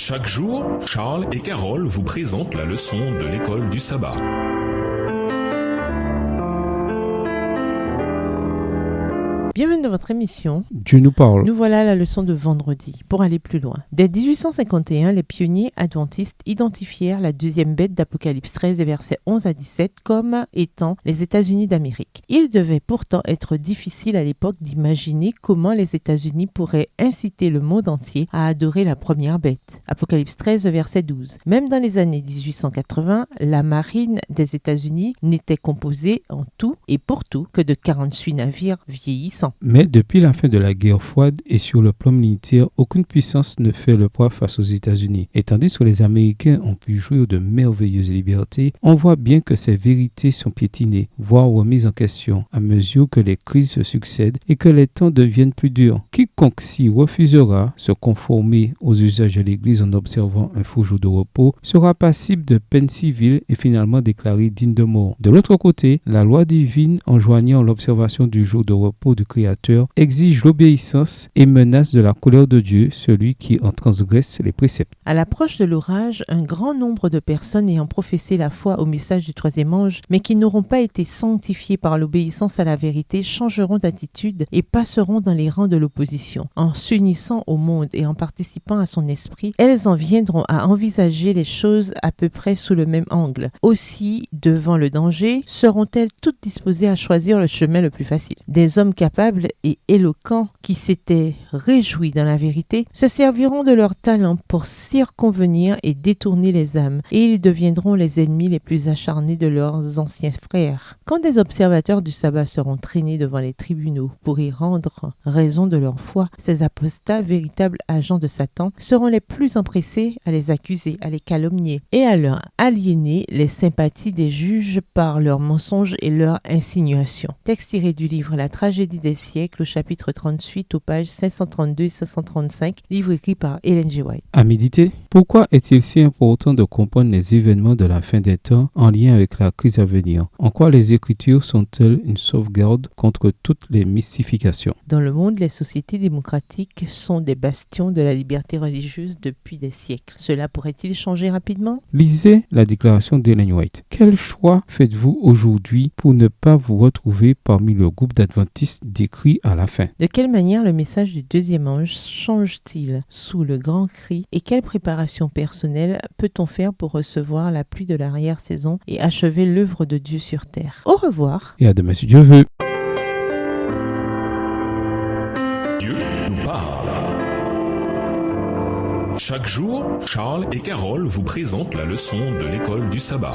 Chaque jour, Charles et Carole vous présentent la leçon de l'école du sabbat. Bienvenue dans votre émission. Dieu nous parle. Nous voilà à la leçon de vendredi. Pour aller plus loin. Dès 1851, les pionniers adventistes identifièrent la deuxième bête d'Apocalypse 13 et versets 11 à 17 comme étant les États-Unis d'Amérique. Il devait pourtant être difficile à l'époque d'imaginer comment les États-Unis pourraient inciter le monde entier à adorer la première bête. Apocalypse 13, verset 12. Même dans les années 1880, la marine des États-Unis n'était composée en tout et pour tout que de 48 navires vieillissants. Mais depuis la fin de la guerre froide et sur le plan militaire, aucune puissance ne fait le poids face aux États-Unis. Et tandis que les Américains ont pu jouir de merveilleuses libertés, on voit bien que ces vérités sont piétinées, voire remises en question, à mesure que les crises se succèdent et que les temps deviennent plus durs. Quiconque s'y refusera se conformer aux usages de l'Église en observant un faux jour de repos sera passible de peine civile et finalement déclaré digne de mort. De l'autre côté, la loi divine enjoignant l'observation du jour de repos du Créateur exige l'obéissance et menace de la colère de Dieu, celui qui en transgresse les préceptes. À l'approche de l'orage, un grand nombre de personnes ayant professé la foi au message du troisième ange, mais qui n'auront pas été sanctifiées par l'obéissance à la vérité, changeront d'attitude et passeront dans les rangs de l'opposition. En s'unissant au monde et en participant à son esprit, elles en viendront à envisager les choses à peu près sous le même angle. Aussi, devant le danger, seront-elles toutes disposées à choisir le chemin le plus facile. Des hommes capables et éloquents qui s'étaient réjouis dans la vérité se serviront de leur talent pour circonvenir et détourner les âmes, et ils deviendront les ennemis les plus acharnés de leurs anciens frères. Quand des observateurs du sabbat seront traînés devant les tribunaux pour y rendre raison de leur foi, ces apostats, véritables agents de Satan, seront les plus empressés à les accuser, à les calomnier et à leur aliéner les sympathies des juges par leurs mensonges et leurs insinuations. Texte tiré du livre La tragédie des siècles, au chapitre 38, aux pages 532 et 535, livre écrit par Ellen G. White. À méditer, pourquoi est-il si important de comprendre les événements de la fin des temps en lien avec la crise à venir? En quoi les Écritures sont-elles une sauvegarde contre toutes les mystifications? Dans le monde, les sociétés démocratiques sont des bastions de la liberté religieuse depuis des siècles. Cela pourrait-il changer rapidement? Lisez la déclaration d'Ellen White. Quel choix faites-vous aujourd'hui pour ne pas vous retrouver parmi le groupe d'adventistes décrit à la fin? De quelle manière le message du deuxième ange change-t-il sous le grand cri et quelle préparation personnelle peut-on faire pour recevoir la pluie de l'arrière-saison et achever l'œuvre de Dieu sur terre? Au revoir. Et à demain si Dieu veut. Dieu nous parle. Chaque jour, Charles et Carole vous présentent la leçon de l'école du sabbat.